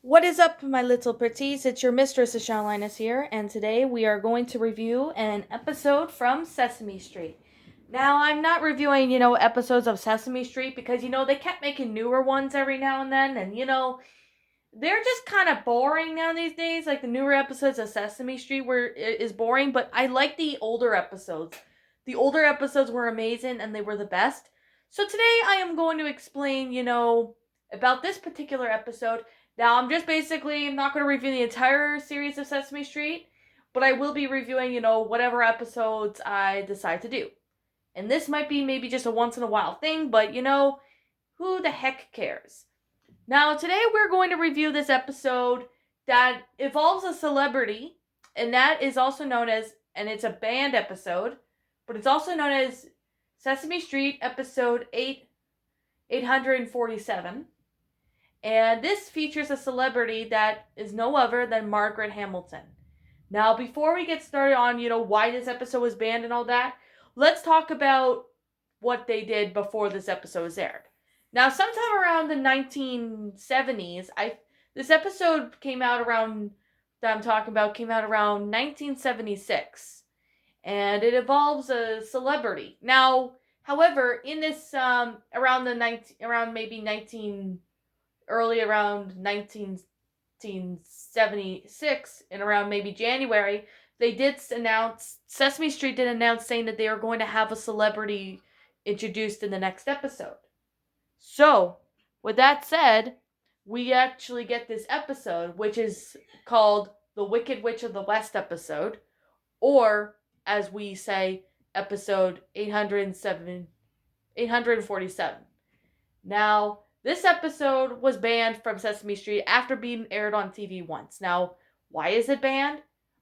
What is up, my little pretties? It's your mistress, Linus here, and today we are going to review an episode from Sesame Street. Now, I'm not reviewing, episodes of Sesame Street because, they kept making newer ones every now and then, and, they're just kind of boring now these days. Like, the newer episodes of Sesame Street is boring, but I like the older episodes. The older episodes were amazing, and they were the best. So today I am going to explain, about this particular episode. Now, I'm not going to review the entire series of Sesame Street, but I will be reviewing, whatever episodes I decide to do. And this might be maybe just a once in a while thing, but, who the heck cares? Now, today we're going to review this episode that involves a celebrity, and that is also known as, and it's a band episode, but it's also known as Sesame Street episode 847. And this features a celebrity that is no other than Margaret Hamilton. Now, before we get started on, why this episode was banned and all that, let's talk about what they did before this episode was aired. Now, sometime around the 1970s, this episode came out around, that I'm talking about, came out around 1976. And it involves a celebrity. Now, however, in this, around maybe early around 1976, and around maybe January, Sesame Street did announce saying that they are going to have a celebrity introduced in the next episode. So, with that said, we actually get this episode, which is called the Wicked Witch of the West episode, or, as we say, episode 847. Now, this episode was banned from Sesame Street after being aired on TV once. Now, why is it banned?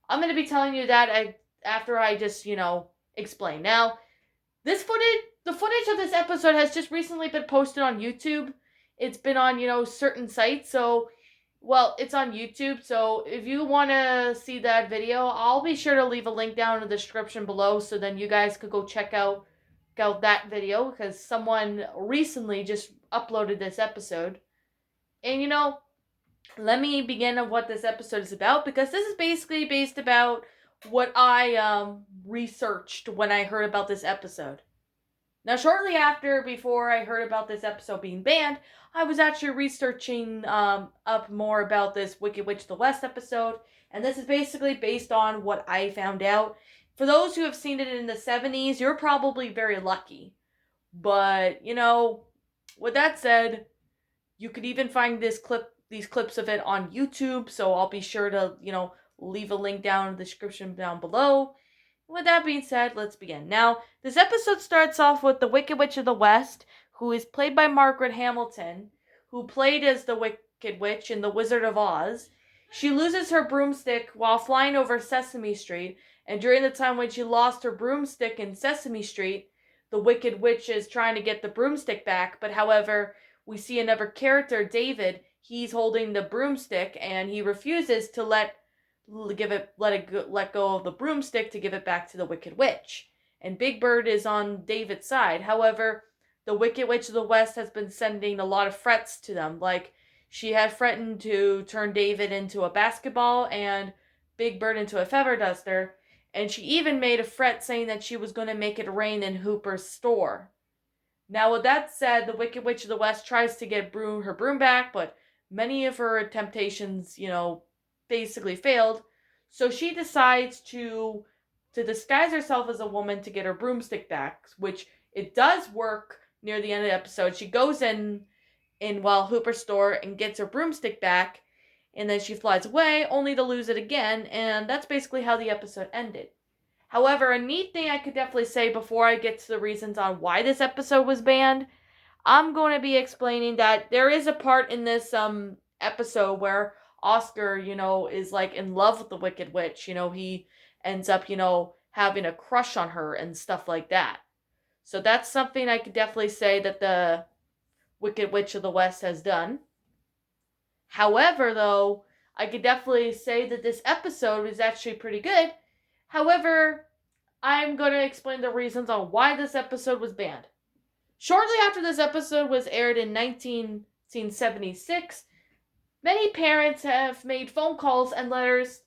I'm going to be telling you that after I just, explain. Now, the footage of this episode has just recently been posted on YouTube. It's been on, certain sites. So, well, it's on YouTube. So, if you want to see that video, I'll be sure to leave a link down in the description below so then you guys could go check out that video because someone recently just uploaded this episode. And let me begin of what this episode is about because this is basically based about what I researched when I heard about this episode. Now, before I heard about this episode being banned, I was actually researching up more about this Wicked Witch of the West episode, and this is basically based on what I found out. For those who have seen it in the 70s, you're probably very lucky. But, with that said, you could even find these clips of it on YouTube, so I'll be sure to, leave a link down in the description down below. With that being said, let's begin. Now, this episode starts off with the Wicked Witch of the West, who is played by Margaret Hamilton, who played as the Wicked Witch in The Wizard of Oz. She loses her broomstick while flying over Sesame Street, and during the time when she lost her broomstick in Sesame Street, the Wicked Witch is trying to get the broomstick back, but however, we see another character, David, he's holding the broomstick, and he refuses to let go of the broomstick to give it back to the Wicked Witch. And Big Bird is on David's side. However, the Wicked Witch of the West has been sending a lot of threats to them. Like, she had threatened to turn David into a basketball and Big Bird into a feather duster. And she even made a threat saying that she was going to make it rain in Hooper's store. Now, with that said, the Wicked Witch of the West tries to get her broom back, but many of her temptations, basically failed. So she decides to disguise herself as a woman to get her broomstick back, which it does work near the end of the episode. She goes in while Hooper's store and gets her broomstick back, and then she flies away, only to lose it again, and that's basically how the episode ended. However, a neat thing I could definitely say before I get to the reasons on why this episode was banned, I'm going to be explaining that there is a part in this episode where Oscar, is like in love with the Wicked Witch. He ends up, having a crush on her and stuff like that. So that's something I could definitely say that the Wicked Witch of the West has done. However, though, I could definitely say that this episode is actually pretty good. However, I'm going to explain the reasons on why this episode was banned. Shortly after this episode was aired in 1976, many parents have made phone calls and letters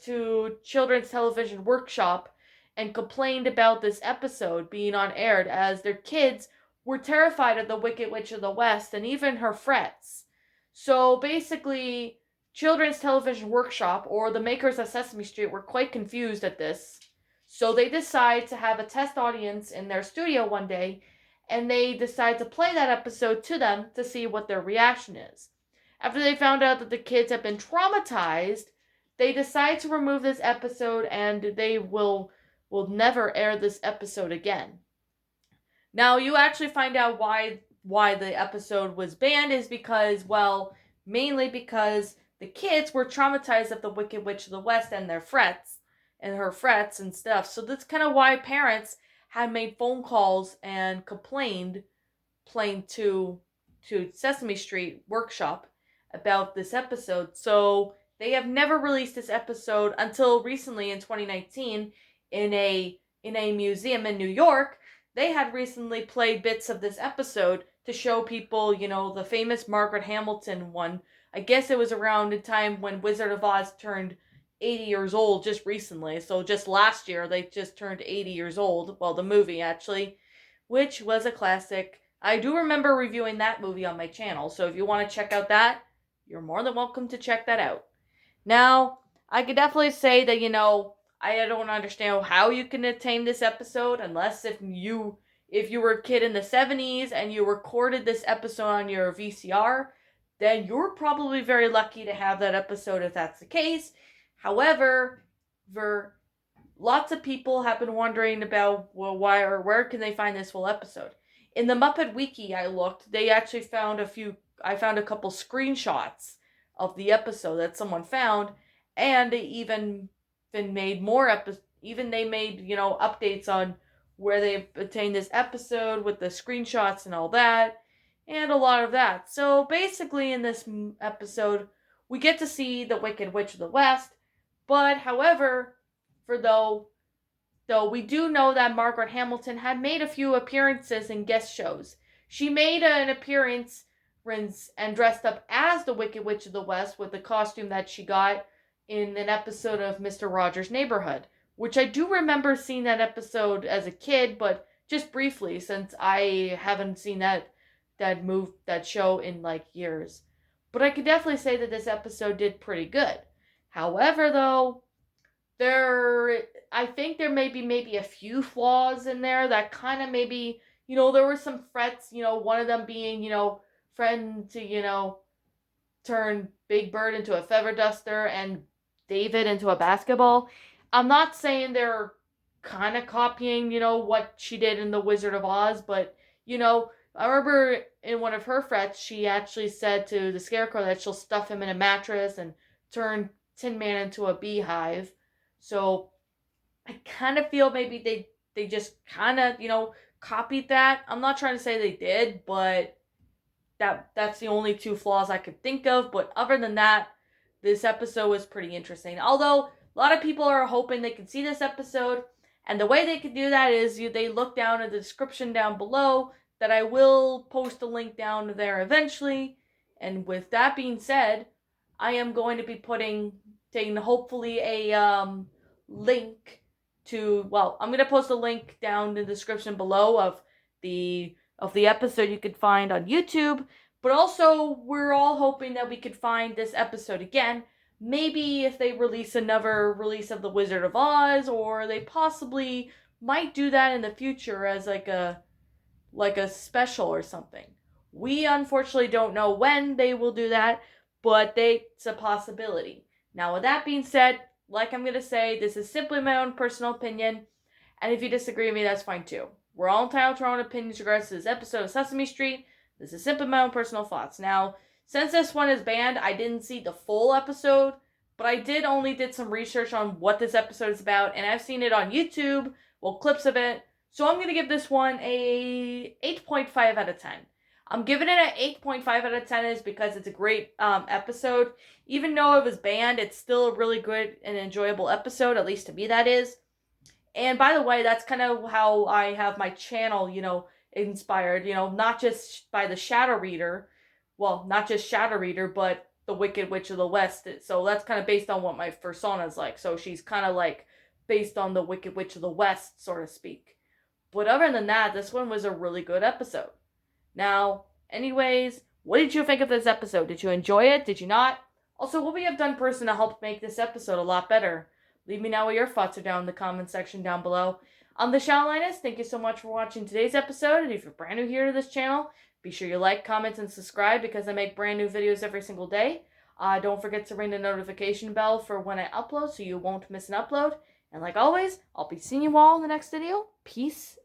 to Children's Television Workshop and complained about this episode being on aired as their kids were terrified of the Wicked Witch of the West and even her frets. So basically, Children's Television Workshop, or the makers of Sesame Street, were quite confused at this. So they decide to have a test audience in their studio one day, and they decide to play that episode to them to see what their reaction is. After they found out that the kids have been traumatized, they decide to remove this episode and they will never air this episode again. Now you actually find out why the episode was banned is because, well, mainly because the kids were traumatized of the Wicked Witch of the West and her frets and stuff. So that's kind of why parents had made phone calls and complained to Sesame Street Workshop about this episode. So they have never released this episode until recently in 2019 in a museum in New York. They had recently played bits of this episode to show people, the famous Margaret Hamilton one. I guess it was around the time when Wizard of Oz turned 80 years old just recently. So just last year they just turned 80 years old. Well, the movie actually, which was a classic. I do remember reviewing that movie on my channel. So if you want to check out that, you're more than welcome to check that out. Now, I could definitely say that, I don't understand how you can attain this episode unless if you were a kid in the 70s and you recorded this episode on your VCR, then you're probably very lucky to have that episode if that's the case. However, lots of people have been wondering about, well, why or where can they find this full episode? In the Muppet Wiki I looked, they actually found I found a couple screenshots of the episode that someone found, and they even made more they made updates on where they obtained this episode with the screenshots and all that, and a lot of that. So basically in this episode we get to see the Wicked Witch of the West, but however, though we do know that Margaret Hamilton had made a few appearances in guest shows. She made an appearance and dressed up as the Wicked Witch of the West with the costume that she got in an episode of Mr. Rogers' Neighborhood, which I do remember seeing that episode as a kid, but just briefly since I haven't seen that show in like years. But I could definitely say that this episode did pretty good. However, though, I think there may be maybe a few flaws in there that kind of maybe, there were some frets, one of them being, friend to, turn Big Bird into a feather duster and David into a basketball. I'm not saying they're kind of copying, what she did in The Wizard of Oz, but, I remember in one of her frets, she actually said to the Scarecrow that she'll stuff him in a mattress and turn Tin Man into a beehive. So I kind of feel maybe they just kind of, copied that. I'm not trying to say they did, but that's the only two flaws I could think of. But other than that, this episode was pretty interesting. Although a lot of people are hoping they can see this episode, and the way they can do that is they look down in the description down below that I will post a link down there eventually. And with that being said, I am going to be taking hopefully a link to, well, I'm going to post a link down in the description below of the episode you could find on YouTube, but also we're all hoping that we could find this episode again. Maybe if they release another release of The Wizard of Oz, or they possibly might do that in the future as like a special or something. We unfortunately don't know when they will do that, but it's a possibility. Now, with that being said, like I'm going to say, this is simply my own personal opinion, and if you disagree with me, that's fine too. We're all entitled to our own opinions in regards to this episode of Sesame Street. This is simply my own personal thoughts. Now, since this one is banned, I didn't see the full episode, but I did some research on what this episode is about, and I've seen it on YouTube, clips of it. So I'm going to give this one a 8.5 out of 10. I'm giving it an 8.5 out of 10 is because it's a great episode. Even though it was banned, it's still a really good and enjoyable episode, at least to me that is. And by the way, that's kind of how I have my channel, inspired, not just by the Shadow Reader, not just Shadow Reader, but the Wicked Witch of the West. So that's kind of based on what my persona's like. So she's kind of like based on the Wicked Witch of the West, so to speak. But other than that, this one was a really good episode. Now, anyways, what did you think of this episode? Did you enjoy it? Did you not? Also, what we have done person to help make this episode a lot better? Leave me know what your thoughts are down in the comment section down below. I'm the Shadowlinus. Thank you so much for watching today's episode. And if you're brand new here to this channel, be sure you like, comment, and subscribe because I make brand new videos every single day. Don't forget to ring the notification bell for when I upload so you won't miss an upload. And like always, I'll be seeing you all in the next video. Peace